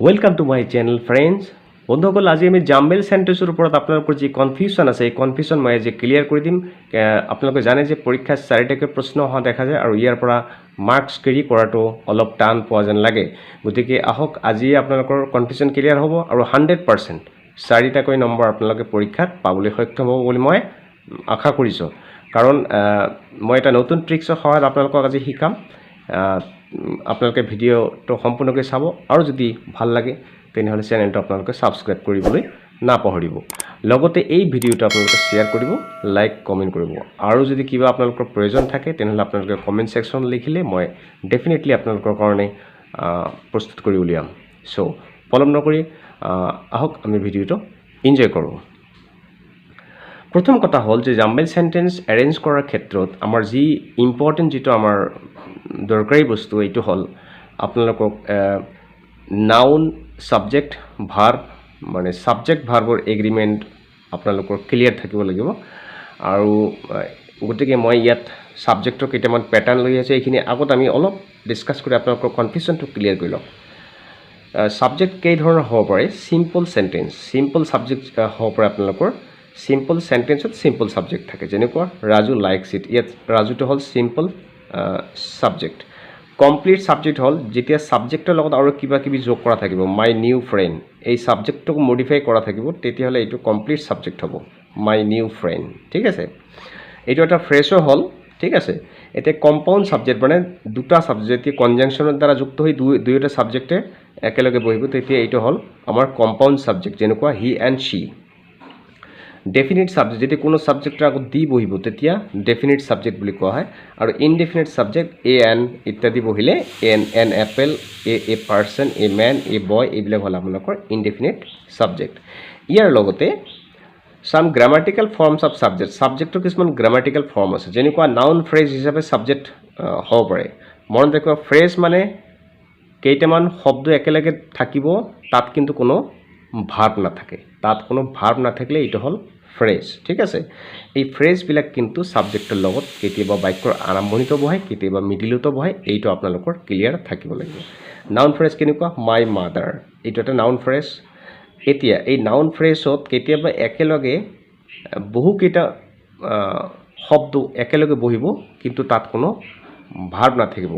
Welcome to my channel friends. বন্ধুসকল আজি আমি জাম্বেল সেন্টেন্সৰ ওপৰত আপোনালোকৰ যি কনফিউজন আছে এই কনফিউজন মই আজি ক্লিয়াৰ কৰি দিম। আপোনালোকে জানে যে পৰীক্ষাত 4টাকৈ প্ৰশ্ন অহা দেখা যায় আৰু ইয়াৰ পৰা মাৰ্কছ কেৰি কৰাটো অলপ টান পোৱা যেন লাগে। গতিকে আহক আজি আপোনালোকৰ কনফিউজন ক্লিয়াৰ হ'ব আৰু 100% 4টাকৈ নম্বৰ আপোনালোকে পৰীক্ষাত পাবলৈ সক্ষম হ'ব বুলি মই আশা কৰিছোঁ। কাৰণ মই এটা নতুন ট্ৰিক্সৰ সহায়ত আপোনালোকক আজি শিকাম। আপোনালোকে ভিডিঅ'টো সম্পূৰ্ণকৈ চাব আৰু যদি ভাল লাগে তেনেহ'লে চেনেলটো আপোনালোকে সাবস্ক্ৰাইব কৰিবলৈ নাপাহৰিব। লগতে এই ভিডিঅ'টো আপোনালোকে শ্বেয়াৰ কৰিব, লাইক কমেণ্ট কৰিব আৰু যদি কিবা আপোনালোকৰ প্ৰয়োজন থাকে তেনেহ'লে আপোনালোকে কমেণ্ট সেকশ্যন লিখিলে মই ডেফিনেটলি আপোনালোকৰ কাৰণে প্ৰস্তুত কৰি উলিয়াম। সো পলম নকৰি আহক আমি ভিডিঅ'টো এনজয় কৰোঁ। প্ৰথম কথা হ'ল যে জাম্বেল সেন্টেন্স এৰেঞ্জ কৰাৰ ক্ষেত্ৰত আমাৰ যি ইম্পৰ্টেণ্ট যিটো আমাৰ দৰকাৰী বস্তু এইটো হ'ল আপোনালোকক নাউন সাবজেক্ট ভাৰ্ব মানে সাবজেক্ট ভাৰ্বৰ এগ্ৰিমেণ্ট আপোনালোকৰ ক্লিয়াৰ থাকিব লাগিব। আৰু গতিকে মই ইয়াত সাবজেক্টৰ কেইটামান পেটাৰ্ণ লৈ আছে, এইখিনি আগত আমি অলপ ডিছকাছ কৰি আপোনালোকৰ কনফিউজনটো ক্লিয়াৰ কৰি লওঁ। সাবজেক্ট কেই ধৰণৰ হ'ব পাৰে? সিম্পল সেন্টেন্স, সিম্পল সাবজেক্ট হ'ব পাৰে আপোনালোকৰ। সিম্পল সেন্টেন্সত সিম্পল সাবজেক্ট থাকে, যেনেকুৱা ৰাজু লাইকছ ইট, ইয়াত ৰাজুটো হ'ল সিম্পল সাবজেক্ট। কমপ্লিট সাবজেক্ট হ'ল যেতিয়া সাবজেক্টৰ লগত আৰু কিবা কিবি যোগ কৰা থাকিব, মাই নিউ ফ্ৰেণ্ড, এই সাবজেক্টটোক মডিফাই কৰা থাকিব, তেতিয়াহ'লে এইটো কমপ্লিট সাবজেক্ট হ'ব, মাই নিউ ফ্ৰেণ্ড। ঠিক আছে, এইটো এটা ফ্ৰেছৰ হ'ল। ঠিক আছে, এতিয়া কম্পাউণ্ড সাবজেক্ট মানে দুটা সাবজেক্ট যেতিয়া কনজাংশ্যনৰ দ্বাৰা যুক্ত হৈ দুয়োটা সাবজেক্টে একেলগে বহিব তেতিয়া এইটো হ'ল আমাৰ কম্পাউণ্ড সাবজেক্ট, যেনেকুৱা হি এণ্ড শ্বি। ডেফিনিট সাবজেক্ট যেতিয়া কোনো সাবজেক্টৰ আগত দি বহিব তেতিয়া ডেফিনিট সাবজেক্ট বুলি কোৱা হয়। আৰু ইনডেফিনিট সাবজেক্ট এ এন ইত্যাদি বহিলে an apple, a person, a man, a boy, এইবিলাক হ'ল আপোনালোকৰ ইনডেফিনিট সাবজেক্ট। ইয়াৰ লগতে some grammatical forms of subject, সাবজেক্টৰ কিছুমান গ্ৰামাটিকেল ফৰ্ম আছে, যেনেকুৱা নাউন ফ্ৰেজ হিচাপে সাবজেক্ট হ'ব পাৰে। মনত ৰাখিব, ফ্ৰেজ মানে কেইটামান শব্দ একেলগে থাকিব, তাত কিন্তু কোনো ভাৰ্ব নাথাকে, তাত কোনো ভাৰ্ব নাথাকিলে এইটো হ'ল ফ্ৰেজ। ঠিক আছে, এই ফ্ৰেজবিলাক কিন্তু সাবজেক্টৰ লগত কেতিয়াবা বাক্যৰ আৰম্ভণিতো বহে, কেতিয়াবা মিডিলতো বহে, এইটো আপোনালোকৰ ক্লিয়াৰ থাকিব লাগিব। নাউন ফ্ৰেজ কেনেকুৱা? মাই মাদাৰ, এইটো এটা নাউন ফ্ৰেজ। এতিয়া এই নাউন ফ্ৰেজত কেতিয়াবা একেলগে বহুকেইটা শব্দ একেলগে বহিব কিন্তু তাত কোনো ভাৰ্ব নাথাকিব,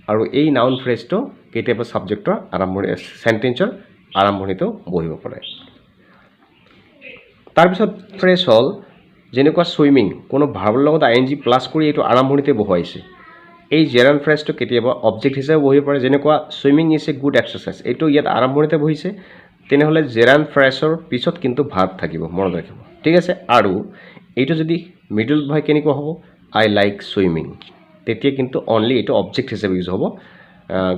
আৰু এই নাউন ফ্ৰেজটো কেতিয়াবা সাবজেক্টৰ আৰম্ভণি সেন্টেন্সৰ আৰম্ভণিতো বহিব পাৰে। তাৰপিছত ফ্ৰেজ হ'ল যেনেকুৱা ছুইমিং, কোনো ভাৰ্বৰ লগত আইএনজি প্লাছ কৰি এইটো আৰম্ভণিতে বহুৱাইছে। এই জেৰান ফ্ৰেজটো কেতিয়াবা অবজেক্ট হিচাপে বহিব পাৰে, যেনেকুৱা swimming is a good exercise, এইটো ইয়াত আৰম্ভণিতে বহিছে, তেনেহ'লে জেৰান ফ্ৰেজৰ পিছত কিন্তু ভাৰ্ব থাকিব, মনত ৰাখিব। ঠিক আছে, আৰু এইটো যদি মিডল বহে কেনেকুৱা হ'ব? আই লাইক ছুইমিং, তেতিয়া কিন্তু অনলি এইটো অবজেক্ট হিচাপে ইউজ হ'ব,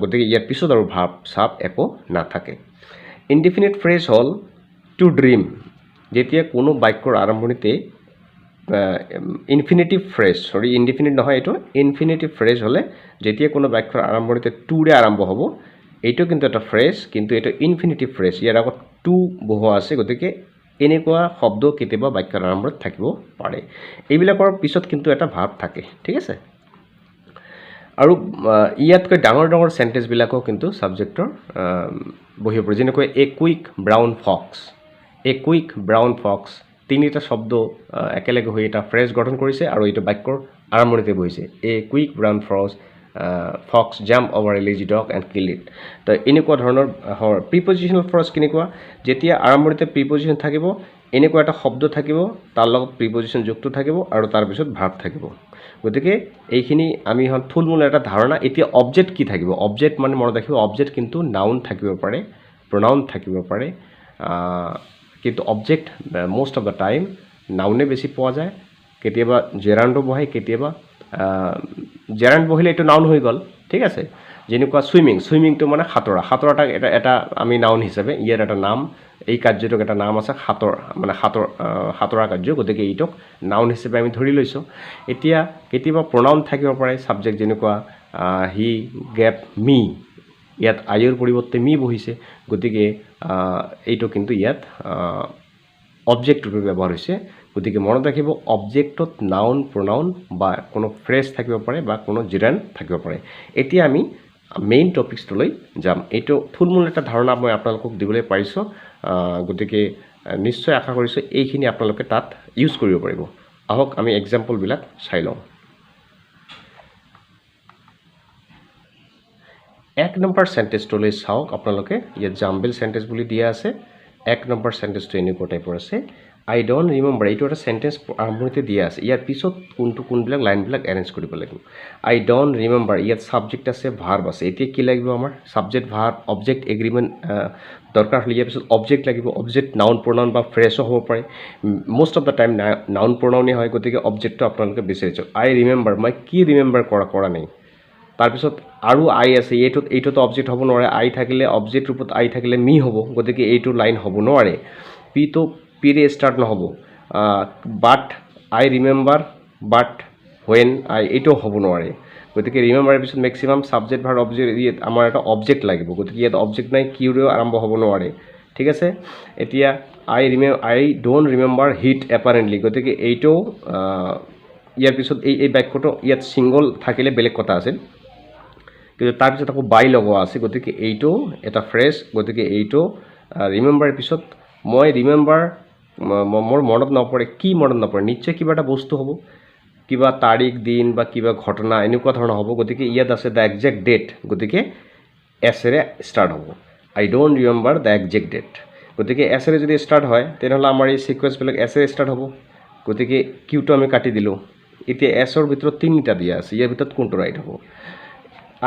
গতিকে ইয়াৰ পিছত আৰু ভাৰ্ব চাব একো নাথাকে। ইনডিফিনিট ফ্ৰেজ হ'ল টু ড্ৰিম, যেতিয়া কোনো বাক্যৰ আৰম্ভণিতে ইনফিনিটিভ ফ্ৰেজ, ইনডিফিনিট নহয়, এইটো ইনফিনিটিভ ফ্ৰেজ হ'লে যেতিয়া কোনো বাক্যৰ আৰম্ভণিতে টুৰে আৰম্ভ হ'ব, এইটো কিন্তু এটা ফ্ৰেজ, কিন্তু এইটো ইনফিনিটিভ ফ্ৰেজ, ইয়াৰ আগত টু বহোৱা আছে, গতিকে এনেকুৱা শব্দ কেতিয়াবা বাক্যৰ আৰম্ভণিত থাকিব পাৰে। এইবিলাকৰ পিছত কিন্তু এটা ভাৰ্ব থাকে। ঠিক আছে, আৰু ইয়াতকৈ ডাঙৰ ডাঙৰ সেন্টেন্সবিলাকো কিন্তু সাবজেক্টৰ বহিব পাৰে, যেনেকৈ a quick brown Fox, a quick brown Fox, তিনিটা শব্দ একেলগে হৈ এটা ফ্ৰেজ গঠন কৰিছে আৰু এইটো বাক্যৰ আৰম্ভণিতে বহিছে, a quick brown Fox jump over A lazy dog and kill it. তো এনেকুৱা ধৰণৰ প্ৰিপজিশ্যনেল ফ্ৰেজ কেনেকুৱা? যেতিয়া আৰম্ভণিতে প্ৰিপজিশ্যন থাকিব, এনেকুৱা এটা শব্দ থাকিব, তাৰ লগত প্ৰিপজিশ্যন যুক্ত থাকিব আৰু তাৰপিছত ভাৰ্ব থাকিব। গতিকে এইখিনি আমি হ'ল থুলমূল এটা ধাৰণা। এতিয়া অবজেক্ট কি থাকিব? অবজেক্ট মানে মনত ৰাখিব, অবজেক্ট কিন্তু নাউন থাকিব পাৰে, প্ৰনাউন থাকিব পাৰে, কিন্তু object most of the time নাউনে বেছি পোৱা যায়। কেতিয়াবা জেৰাণ্ডো বহে, কেতিয়াবা জেৰাণ্ড বহিলে এইটো নাউন হৈ গ'ল। ঠিক আছে, যেনেকুৱা ছুইমিং, ছুইমিংটো মানে সাঁতোৰা, সাঁতোৰাটাক এটা আমি নাউন হিচাপে, ইয়াৰ এটা নাম, এই কাৰ্যটোক এটা নাম আছে মানে সাঁতোৰা কাৰ্য, গতিকে এইটোক নাউন হিচাপে আমি ধৰি লৈছোঁ। এতিয়া কেতিয়াবা প্ৰনাউন থাকিব পাৰে সাবজেক্ট, যেনেকুৱা হি গেভ মি, ইয়াত আইৰ পৰিৱৰ্তে মি বহিছে, গতিকে এইটো কিন্তু ইয়াত অবজেক্ট ৰূপে ব্যৱহাৰ হৈছে। গতিকে মনত ৰাখিব, অবজেক্টত নাউন, প্ৰনাউন বা কোনো ফ্ৰেজ থাকিব পাৰে বা কোনো জিৰান থাকিব পাৰে। এতিয়া আমি মেইন টপিকছটোলৈ যাম। এইটো থুলমূল এটা ধাৰণা মই আপোনালোকক দিবলৈ পাৰিছোঁ, গতিকে নিশ্চয় আশা কৰিছোঁ এইখিনি আপোনালোকে তাত ইউজ কৰিব পাৰিব। আহক আমি এক্সাম্পলবিলাক চাই লওঁ। 1 নম্বৰ চেণ্টেঞ্চটোলৈ চাওক আপোনালোকে। ইয়াত জাম্বেল চেণ্টেঞ্চ বুলি দিয়া আছে। 1 নম্বৰ চেণ্টেঞ্চটো এনেকুৱা টাইপৰ আছে, আই ডোণ্ট ৰিমেম্বাৰ। এইটো এটা চেণ্টেঞ্চ আৰম্ভণিতে দিয়া আছে। ইয়াৰ পিছত কোনবিলাক লাইনবিলাক এৰেঞ্জ কৰিব লাগিব। আই ডোণ্ট ৰিমেম্বাৰ, ইয়াত ছাবজেক্ট আছে, ভাৰ্ব আছে। এতিয়া কি লাগিব আমাৰ? ছাবজেক্ট, ভাৰ্ব, অবজেক্ট, এগ্ৰিমেণ্ট দৰকাৰ হ'লে ইয়াৰ পিছত অবজেক্ট লাগিব। অবজেক্ট নাউন প্ৰনাউন বা ফ্ৰেছো হ'ব পাৰে। Most of the time noun প্ৰনাউনেই হয়, গতিকে অবজেক্টটো আপোনালোকে বিচাৰি চাওক। আই ৰিমেম্বাৰ, মই কি ৰিমেম্বাৰ কৰা নাই। তাৰপিছত আৰু আই আছে, এইটোতো অবজেক্ট হ'ব নোৱাৰে। আই থাকিলে অবজেক্ট ৰূপত আই থাকিলে মি হ'ব, গতিকে এইটো লাইন হ'ব নোৱাৰে। পিৰে ষ্টাৰ্ট নহ'ব। বাট আই ৰিমেম্বাৰ, বাট হুৱেন আই, এইটো হ'ব নোৱাৰে। গতিকে ৰিমেম্বাৰৰ পিছত মেক্সিমাম ছাবজেক্ট ভাৰ্ব অবজেক্ট, ইয়াত আমাৰ এটা অবজেক্ট লাগিব, গতিকে ইয়াত অবজেক্ট নাই, কিউৰেও আৰম্ভ হ'ব নোৱাৰে। ঠিক আছে। এতিয়া আই ডোণ্ট ৰিমেম্বাৰ হিট এপাৰেণ্টলি, গতিকে এইটো ইয়াৰ পিছত এই বাক্যটো ইয়াত ছিংগল থাকিলে বেলেগ কথা আছিল, কিন্তু তাৰপিছত আকৌ বাই লগোৱা আছে, গতিকে এইটো এটা ফ্ৰেছ। গতিকে এইটো ৰিমেম্বাৰৰ পিছত মই ৰিমেম্বাৰ, মোৰ মনত নপৰে। কি মনত নপৰে? নিশ্চয় কিবা এটা বস্তু হ'ব, কিবা তাৰিখ, দিন বা কিবা ঘটনা, এনেকুৱা ধৰণৰ হ'ব। গতিকে ইয়াত আছে দ্য একজেক্ট ডেট, গতিকে এছেৰে ষ্টাৰ্ট হ'ব। I don't remember the exact date, গতিকে এছেৰে যদি ষ্টাৰ্ট হয় তেনেহ'লে আমাৰ এই ছিকুৱেঞ্চবিলাক এছেৰে ষ্টাৰ্ট হ'ব। গতিকে কিউটো আমি কাটি দিলোঁ। এতিয়া এছৰ ভিতৰত 3টা দিয়া আছে, ইয়াৰ ভিতৰত কোনটো ৰাইট হ'ব?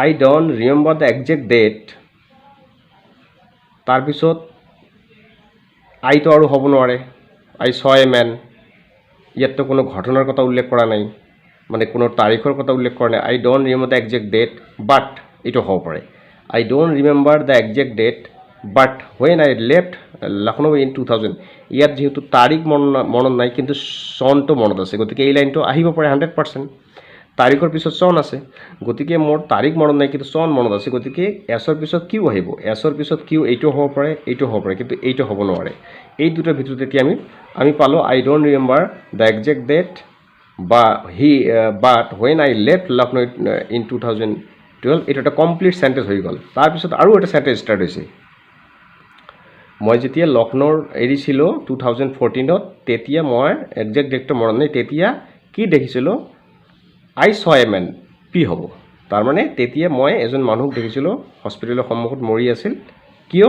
I don't remember the exact date, তাৰপিছত আইটো আৰু হ'ব নোৱাৰে। আই ছ এ মেন, ইয়াততো কোনো ঘটনাৰ কথা উল্লেখ কৰা নাই, মানে কোনো তাৰিখৰ কথা উল্লেখ কৰা নাই। I don't remember the exact date, but এইটো হ'ব পাৰে। I don't remember the exact date, but when I left Lucknow in 2000, ইয়াত যিহেতু তাৰিখ মনত নাই, কিন্তু চনটো মনত আছে, গতিকে এই লাইনটো আহিব পাৰে 100%। তাৰিখৰ পিছত চন আছে, গতিকে মোৰ তাৰিখ মনত নাই কিন্তু চন মনত আছে, গতিকে এছৰ পিছত কিউ আহিব। এছৰ পিছত কিউ এইটো হ'ব পাৰে, এইটো হ'ব পাৰে, কিন্তু এইটো হ'ব নোৱাৰে। এই দুটাৰ ভিতৰত এতিয়া আমি পালোঁ I don't remember the exact date বা but when I left Lucknow in 2012, এইটো এটা কমপ্লিট চেণ্টেঞ্চ হৈ গ'ল। তাৰপিছত আৰু এটা চেণ্টেঞ্চ ষ্টাৰ্ট হৈছে। মই যেতিয়া লক্ষ্ণৌৰ এৰিছিলোঁ 2014, তেতিয়া মই একজেক্ট ডেটটো মনত নাই, তেতিয়া কি দেখিছিলোঁ? আই ছ এ মেন, পি হ'ব। তাৰমানে তেতিয়া মই এজন মানুহক দেখিছিলোঁ হস্পিটেলৰ সন্মুখত মৰি আছিল। কিয়?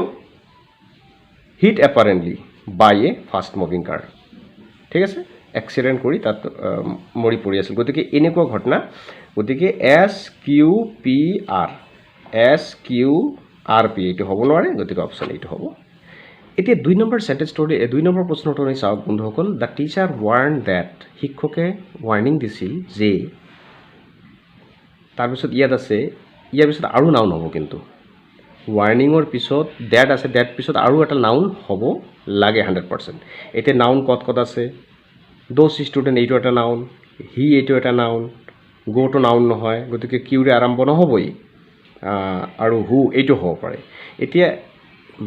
হিট এপাৰেণ্টলি বাই এ ফাষ্ট মুভিং কাৰ। ঠিক আছে, এক্সিডেণ্ট কৰি তাত মৰি পৰি আছিল। গতিকে এনেকুৱা ঘটনা। গতিকে SQPR এইটো হ'ব নোৱাৰে, গতিকে অপশ্যন এইটো হ'ব। এতিয়া 2 নম্বৰ চেণ্টেঞ্চটোলৈ, 2 নম্বৰ প্ৰশ্নটোলৈ চাওক বন্ধুসকল। দ্য টিচাৰ ৱাৰ্ণ ডেট, শিক্ষকে ৱাৰ্ণিং দিছিল যে, তাৰপিছত ইয়াত আছে, ইয়াৰ পিছত আৰু নাউন হ'ব, কিন্তু ৱাৰ্ণিঙৰ পিছত ডেট আছে, ডেট পিছত আৰু এটা নাউন হ'ব লাগে 100%। এতিয়া নাউন ক'ত আছে? দ'জ ষ্টুডেণ্ট, এইটো এটা নাউন। হি, এইটো এটা নাউন। গ'টো নাউন নহয়, গতিকে কিউৰে আৰম্ভ নহ'বই। আৰু হু, এইটো হ'ব পাৰে। এতিয়া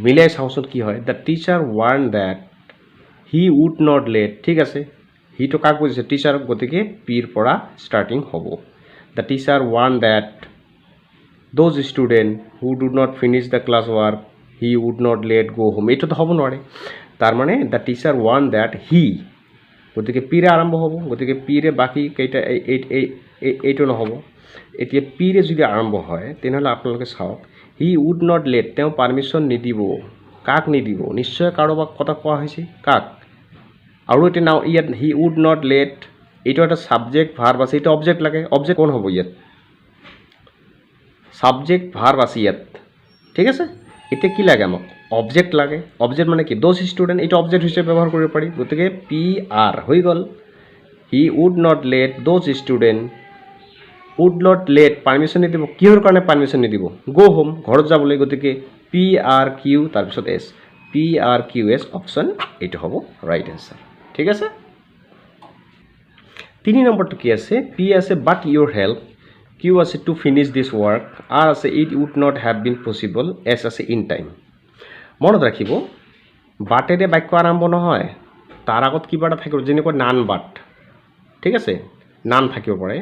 মিলাই চাওঁচোন কি হয়। The teacher warned that he would not let, ঠিক আছে, হিটো কাক বুজিছে? টিচাৰক, গতিকে পিৰ পৰা ষ্টাৰ্টিং হ'ব। The teacher warned that those students who do not finish the class work he would not let go' home, এইটোতো হ'ব নোৱাৰে। তাৰমানে the teacher warned that he, গতিকে পিৰে আৰম্ভ হ'ব, গতিকে পিৰে বাকী কেইটা এইটো নহ'ব। এতিয়া পিৰে যদি আৰম্ভ হয় তেনেহ'লে আপোনালোকে চাওক, হি উড নট লেট, তেওঁ পাৰ্মিশ্যন নিদিব। কাক নিদিব? নিশ্চয় কাৰোবাক কথা কোৱা হৈছে। কাক? আৰু এতিয়া ইয়াত হি উড নট লেট, এইটো এটা ছাবজেক্ট ভাৰ্ব আছে, এইটো অবজেক্ট লাগে। অবজেক্ট কোন হ'ব ইয়াত? ছাবজেক্ট ভাৰ্ব আছে ইয়াত, ঠিক আছে। এতিয়া কি লাগে আমাক? অবজেক্ট লাগে। অবজেক্ট মানে কি? দ'জ ষ্টুডেণ্ট, এইটো অবজেক্ট হিচাপে ব্যৱহাৰ কৰিব পাৰি, গতিকে PR হৈ গ'ল। He would not let those student, would not let permission নিদিব। কিহৰ কাৰণে পাৰ্মিশ্যন নিদিব? গ' হোম, ঘৰত যাবলৈ, গতিকে PRQ, তাৰপিছত S, PRQS, অপশ্যন এইটো হ'ব ৰাইট এনচাৰ। ঠিক আছে। 3 নম্বৰটো কি আছে? P আছে বাট ইউৰ হেল্প, Q আছে to finish this work, R আছে it would not have been possible, S আছে ইন টাইম। মনত ৰাখিব, বাটেৰে বাক্য আৰম্ভ নহয়, তাৰ আগত কিবা এটা থাকিব, যেনেকৈ নান বাট, ঠিক আছে, নান থাকিব পাৰে,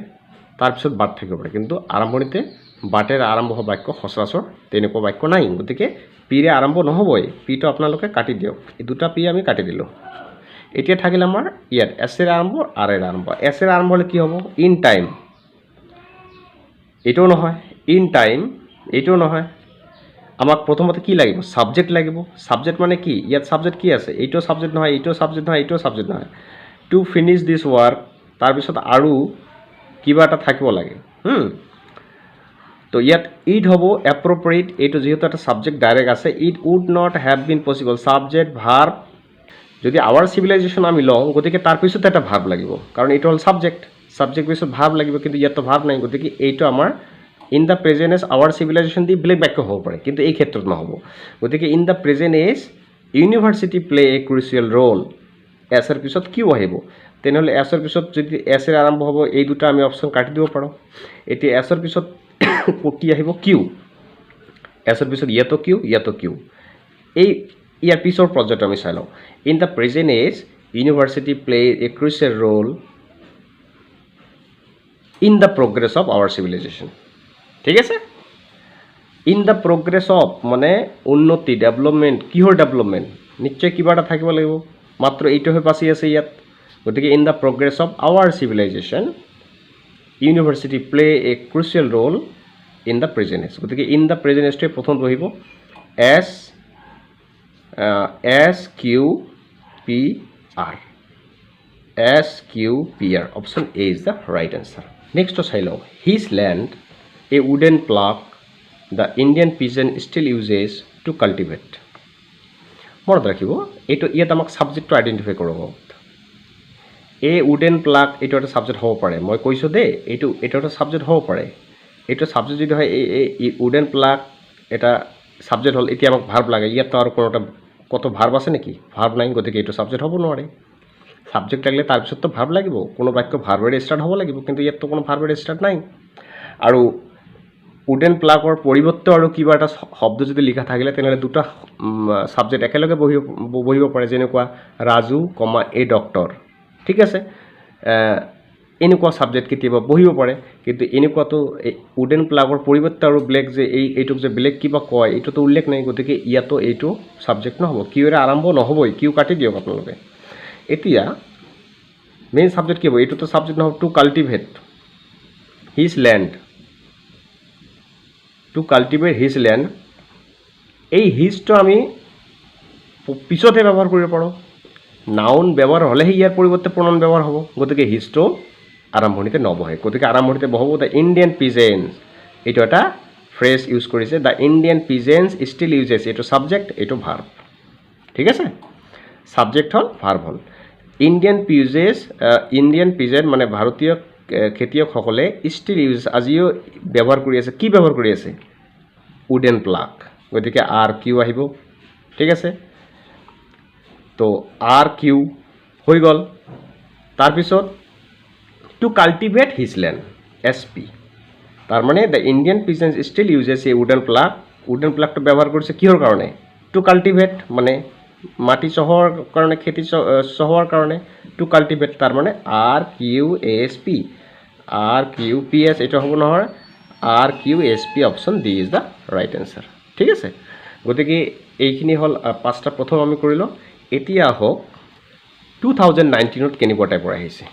তাৰপিছত বাট থাকিব পাৰে, কিন্তু আৰম্ভণিতে বাটেৰে আৰম্ভ হোৱা বাক্য সচৰাচৰ তেনেকুৱা বাক্য নাই গতিকে পিৰে আৰম্ভ নহবই পিটো আপোনালোকে কাটি দিয়ক এই দুটা পি আমি কাটি দিলোঁ এতিয়া থাকিল আমাৰ ইয়াত এছেৰ আৰম্ভ আৰেৰ আৰম্ভ এছেৰ আৰম্ভ হ'লে কি হ'ব ইন টাইম এইটোও নহয় ইন টাইম এইটোও নহয় আমাক প্ৰথমতে কি লাগিব সাবজেক্ট লাগিব সাবজেক্ট মানে কি ইয়াত সাবজেক্ট কি আছে এইটো সাবজেক্ট নহয় এইটো সাবজেক্ট নহয় এইটো সাবজেক্ট নহয় টু ফিনিশ দিস ওয়ার্ক তাৰপিছত আৰু কিবা এটা থাকিব লাগে তো ইয়াত ইট হ'ব এপ্ৰোপ্ৰিয়েট এইটো যেহেতু এটা সাবজেক্ট ডাইৰেক্ট আছে it would not have been possible subject verb যদি আৱাৰ সিভিলাইজেশ্যন আমি লওঁ গতিকে তাৰ পিছত এটা ভাৰ্ব লাগিব কাৰণ এইটো হ'ল সাবজেক্ট সাবজেক্ট পিছত ভাৰ্ব লাগিব কিন্তু ইয়াত তো ভাৰ্ব নাই গতিকে এইটো আমাৰ in the present age our civilisation দি বেলেগ বাক্য হ'ব পাৰে কিন্তু এই ক্ষেত্ৰত নহ'ব গতিকে in the present age university play a crucial role এছৰ পিছত কিউ আহিব তেনেহ'লে এছৰ পিছত যদি এছৰ আৰম্ভ হ'ব এই দুটা আমি অপশ্যন কাটি দিব পাৰোঁ এতিয়া এছৰ পিছত কি আহিব কিউ এছৰ পিছত ইয়াতো কিউ এই ইয়াৰ পিছৰ প্ৰজেক্ট আমি চাই লওঁ in the present age university play a crucial role in the progress of our civilization ঠিক আছে ইন দ্য প্ৰগ্ৰেছ অফ মানে উন্নতি ডেভেলপমেণ্ট কিহৰ ডেভেলপমেণ্ট নিশ্চয় কিবা এটা থাকিব লাগিব মাত্ৰ এইটোহে বাছি আছে ইয়াত গতিকে in the progress of our civilisation university play a crucial role in the present age গতিকে ইন দ্য প্ৰেজেন্ট এজটোৱে প্ৰথম বহিব S Q P R option A is the right answer নেক্সটটো চাই লওঁ his land a wooden plough the Indian peasant still uses to cultivate মনত ৰাখিব এইটো ইয়াত আমাক ছাবজেক্টটো আইডেণ্টিফাই কৰিব এ উডেন প্লাগ এইটো এটা ছাবজেক্ট হ'ব পাৰে মই কৈছোঁ দেই এইটো এটা ছাবজেক্ট হ'ব পাৰে এইটো ছাবজেক্ট যদি হয় এই উডেন প্লাগ এটা ছাবজেক্ট হ'ল এতিয়া আমাক ভাৰ্ব লাগে ইয়াততো আৰু কত ভাৰ্ব আছে নেকি ভাৰ্ব নাই গতিকে এইটো ছাবজেক্ট হ'ব নোৱাৰে সাবজেক্ট লাগিলে তাৰপিছততো ভাৰ্ব লাগিব কোনো বাক্য ভাৰ্বেৰে ষ্টাৰ্ট হ'ব লাগিব কিন্তু ইয়াততো কোনো ভাৰ্বেৰে ষ্টাৰ্ট নাই আৰু উডেন প্লাগৰ পৰিৱৰ্তে আৰু কিবা এটা শব্দ যদি লিখা থাকিলে তেনেহ'লে দুটা সাবজেক্ট একেলগে বহিব পাৰে যেনেকুৱা ৰাজু কমা এ ডক্টৰ ঠিক আছে এনেকুৱা সাবজেক্ট কেতিয়াবা বহিব পাৰে কিন্তু এনেকুৱাতো উডেন প্লাগৰ পৰিৱৰ্তে আৰু ব্লেক যে এইটোক যে বেলেগ কিবা কয় এইটোতো উল্লেখ নাই গতিকে ইয়াতো এইটো সাবজেক্ট নহ'ব কিউৰে আৰম্ভ নহ'বই কিউ কাটি দিয়ক আপোনালোকে এতিয়া মেইন সাবজেক্ট কি হ'ব এইটোতো সাবজেক্ট নহ'ব two cultivate his land two cultivate his land এই হিজটো আমি পিছতহে ব্যৱহাৰ কৰিব পাৰোঁ নাউন ব্যৱহাৰ হ'লেহে ইয়াৰ পৰিৱৰ্তে প্ৰনাউন ব্যৱহাৰ হ'ব গতিকে হিজটো আৰম্ভণিতে নবহে গতিকে আৰম্ভণিতে বহাব দ্য ইণ্ডিয়ান পিজেন্স এইটো এটা ফ্ৰেজ ইউজ কৰিছে the Indian peasants still uses এইটো ছাবজেক্ট এইটো ভাৰ্ব ঠিক আছে ছাবজেক্ট হ'ল ভাৰ্ব হ'ল ইণ্ডিয়ান পিজেন্ট মানে ভাৰতীয় খেতিয়কসকলে ষ্টিল ইউজ আজিও ব্যৱহাৰ কৰি আছে কি ব্যৱহাৰ কৰি আছে উডেন প্লাগ গতিকে আৰ কিউ আহিব ঠিক আছে তো আৰ কিউ হৈ গ'ল তাৰপিছত to cultivate his land S P তাৰমানে the Indian peasants still uses a wooden প্লাগটো ব্যৱহাৰ কৰিছে কিহৰ কাৰণে টু কাল্টিভেট মানে মাটি চহোৱাৰ কাৰণে খেতি চহোৱাৰ কাৰণে টু কাল্টিভেট তাৰমানে R Q S P S এইটো হ'ব নহয় R Q S P option D is the right answer ঠিক আছে গতিকে এইখিনি হ'ল পাঁচটা প্ৰথম আমি কৰিলোঁ এতিয়া আহক 2019ত কেনেকুৱা টাইপৰ আহিছে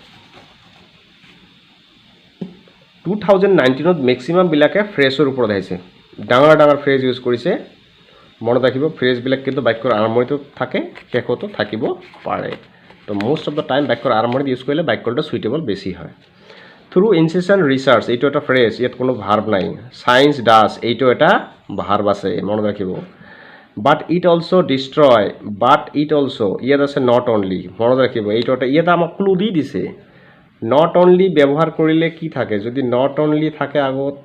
2019ত মেক্সিমামবিলাকে ফ্ৰেজৰ ওপৰত আহিছে ডাঙৰ ফ্ৰেজ ইউজ কৰিছে মনত ৰাখিব ফ্ৰেজবিলাক কিন্তু বাক্যৰ আৰম্ভণিতো থাকে শেষতো থাকিব পাৰে তো মোষ্ট অফ দ্য টাইম বাক্যৰ আৰম্ভণিত ইউজ কৰিলে বাক্যটো সুইটেবল বেছি হয় থ্ৰু ইনসেশন ৰিচাৰ্চ এইটো এটা ফ্ৰেজ ইয়াত কোনো ভাৰ্ব নাই সায়েন্স ডাজ এইটো এটা ভাৰ্ব আছে মনত ৰাখিব বাট ইট অলসো ডিস্ট্ৰয় ইয়াত আছে নট অনলি মনত ৰাখিব এইটো এটা ইয়াত আমাক ক্লু দি দিছে নট অনলি ব্যৱহাৰ কৰিলে কি থাকে যদি নট অনলি থাকে আগত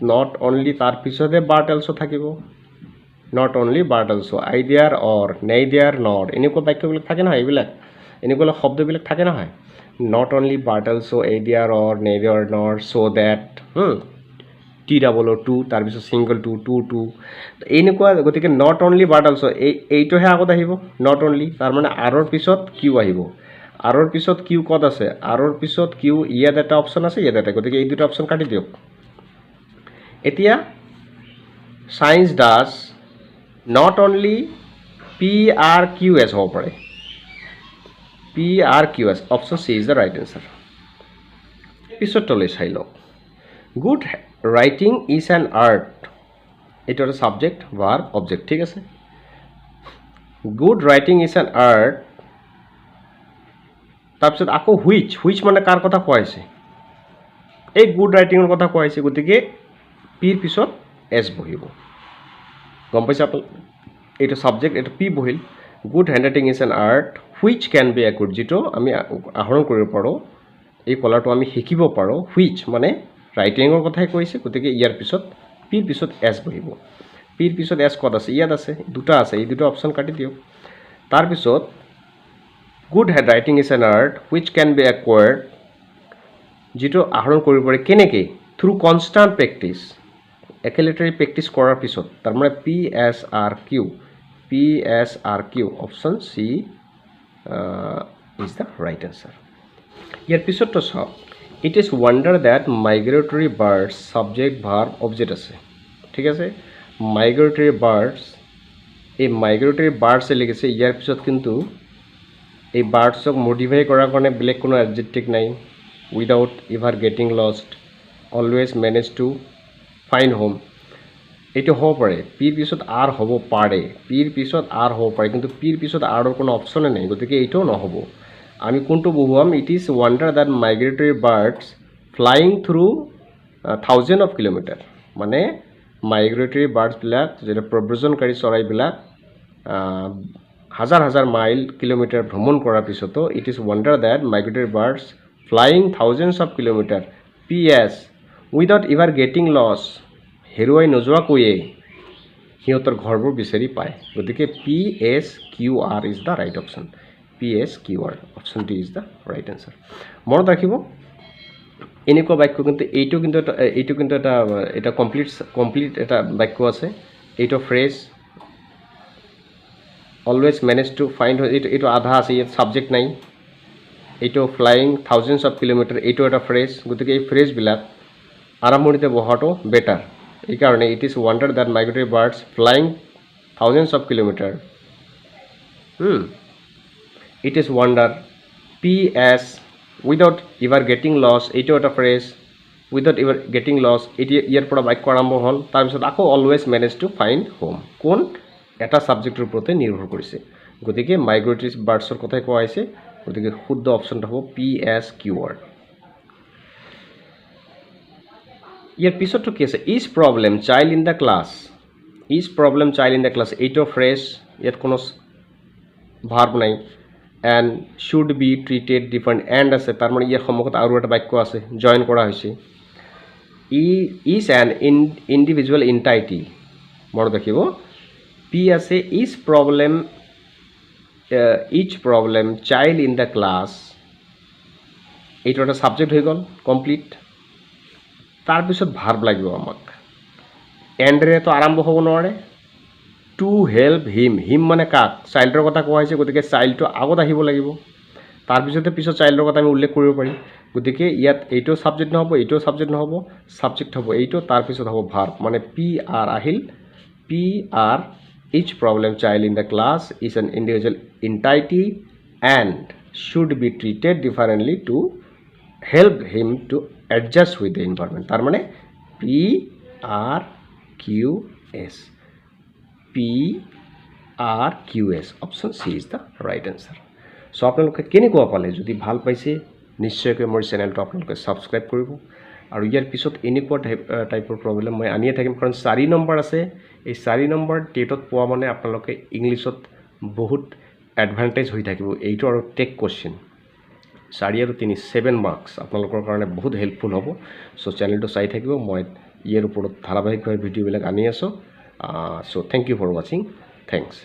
নট অনলি তাৰ পিছতে বাট অলসো থাকিব not only but also either or neither nor এনেকুৱা বাক্যবিলাক থাকে নহয় এইবিলাক এনেকুৱা শব্দবিলাক থাকে নহয় not only but also either or neither nor so that T double O' too তাৰপিছত ছিংগল টু এনেকুৱা গতিকে নট অনলি বাট অলসো এইটোহে আগত আহিব নট অনলি তাৰমানে আৰৰ পিছত কিউ আহিব আৰৰ পিছত কিউ ক'ত আছে আৰৰ পিছত কিউ ইয়াত এটা অপশ্যন আছে ইয়াত এটা গতিকে এই দুটা অপশ্যন কাটি দিয়ক এতিয়া science does not only PRQS হ'ব পাৰে PRQS option C is the right answer পিছত তলৈ চাই লওক good writing is an art এইটো এটা সাবজেক্ট ভাৰ্ব অবজেক্ট ঠিক আছে good writing is an art তাৰপিছত আকৌ হুইচ মানে কাৰ কথা কোৱা হৈছে এই গুড ৰাইটিঙৰ কথা কোৱা হৈছে গতিকে পিৰ পিছত এছ বহিব গম পাইছে আপোনালোক এইটো সাবজেক্ট এইটো পি বহিল good handwriting is an art which can be acquired যিটো আমি আহৰণ কৰিব পাৰোঁ এই কলাটো আমি শিকিব পাৰোঁ হুইচ মানে ৰাইটিঙৰ কথাই কৈছে গতিকে ইয়াৰ পিছত পিৰ পিছত এছ বহিব পিৰ পিছত এছ ক'ত আছে ইয়াত আছে দুটা আছে এই দুটা অপশ্যন কাটি দিয়ক তাৰপিছত good handwriting is an art which can be acquired যিটো আহৰণ কৰিব পাৰি কেনেকৈ থ্ৰু কনষ্টাণ্ট প্ৰেক্টিচ একেলেটাৰী প্ৰেক্টিচ কৰাৰ পিছত তাৰমানে PSRQ option C is the right answer ইয়াৰ পিছততো চাওক it is wonder that migratory birds subject verb object আছে ঠিক আছে মাইগ্ৰেটৰী বাৰ্ডছ এই মাইগ্ৰেটৰী বাৰ্ডছে লিখিছে ইয়াৰ পিছত কিন্তু এই বাৰ্ডছক মডিফাই কৰাৰ কাৰণে বেলেগ কোনো এডজেক্টিভ নাই without ever getting lost always manage to find home এইটো হ'ব পাৰে পিৰ পিছত আৰ হ'ব পাৰে পিৰ পিছত আৰ হ'ব পাৰে কিন্তু পিৰ পিছত আৰৰ কোনো অপশ্যনে নাই গতিকে এইটোও নহ'ব আমি কোনটো বহুৱাম it is wonder that migratory birds flying through thousand of kilometre মানে মাইগ্ৰেটৰী বাৰ্ডছবিলাক যেনে প্ৰব্ৰজনকাৰী চৰাইবিলাক হাজাৰ হাজাৰ মাইল কিলোমিটাৰ ভ্ৰমণ কৰাৰ পিছতো it is wonder that migratory birds flying thousands of kilometre PS without ever getting lost হেৰুৱাই নোযোৱাকৈয়ে সিহঁতৰ ঘৰবোৰ বিচাৰি পায় গতিকে PSQR is the right option PSQR option D is the right answer মনত ৰাখিব এনেকুৱা বাক্য কিন্তু এইটো কিন্তু এটা কমপ্লিট এটা বাক্য আছে এইটো phrase always manage to find এইটো আধা আছে ইয়াত ছাবজেক্ট নাই এইটো ফ্লাইং থাউজেণ্ডছ অফ কিলোমিটাৰ এইটো এটা ফ্ৰেজ গতিকে এই ফ্ৰেজবিলাক আৰম্ভণিতে বহাটো বেটাৰ এইকাৰণে it is wonder that migratory birds flying thousands of kilometre it is wonder PS without ever getting lost এইটো এটা phrase without ever getting lost এতিয়া ইয়াৰ পৰা বাক্য আৰম্ভ হ'ল তাৰপিছত আকৌ always manage to find home কোন এটা ছাবজেক্টৰ ওপৰতে নিৰ্ভৰ কৰিছে গতিকে মাইগ্ৰেটৰী বাৰ্ডছৰ কথাই কোৱা হৈছে গতিকে শুদ্ধ অপশ্যনটো হ'ব PSQR ইয়াৰ পিছতটো কি আছে is problem child in the class এইটো ফ্ৰেজ ইয়াত কোনো ভাৰ্ব নাই and should be treated different and আছে তাৰ মানে ইয়াৰ সন্মুখত আৰু এটা বাক্য আছে জইন কৰা হৈছে ইজ এন ইণ্ডিভিজুৱেল এণ্টাইটি মনত ৰাখিব পি আছে is problem each problem child in the class এইটো এটা ছাবজেক্ট হৈ গ'ল কমপ্লিট তাৰপিছত ভাৰ্ব লাগিব আমাক এণ্ডৰেতো আৰম্ভ হ'ব নোৱাৰে টু হেল্প হিম মানে কাক চাইল্ডৰ কথা কোৱা হৈছে গতিকে চাইল্ডটো আগত আহিব লাগিব তাৰপিছতে পিছত চাইল্ডৰ কথা আমি উল্লেখ কৰিব পাৰিম গতিকে ইয়াত এইটো ছাবজেক্ট নহ'ব এইটো ছাবজেক্ট নহ'ব ছাবজেক্ট হ'ব এইটো তাৰপিছত হ'ব ভাৰ্ব মানে PR আহিল PR each problem child in the class is an individual entity and should be treated differently to help him to adjust with the environment তাৰ মানে PRQS option C is the right answer চ' আপোনালোকে কেনেকুৱা পালে যদি ভাল পাইছে নিশ্চয়কৈ মোৰ চেনেলটো আপোনালোকে ছাবস্ক্ৰাইব কৰিব আৰু ইয়াৰ পিছত এনেকুৱা টাইপৰ প্ৰব্লেম মই আনিয়ে থাকিম কাৰণ 4 নম্বৰ আছে এই 4 নম্বৰ টেটত পোৱা মানে আপোনালোকে ইংলিছত বহুত এডভান্টেজ হৈ থাকিব এইটো আৰু টেক কুৱেশ্যন 4 আৰু 3 7 মাৰ্কছ আপোনালোকৰ কাৰণে বহুত হেল্পফুল হ'ব চ' চেনেলটো চাই থাকিব মই ইয়াৰ ওপৰত ধাৰাবাহিকভাৱে ভিডিঅ'বিলাক আনি আছোঁ চ' থেংক ইউ ফৰ ৱাচিং থেংকছ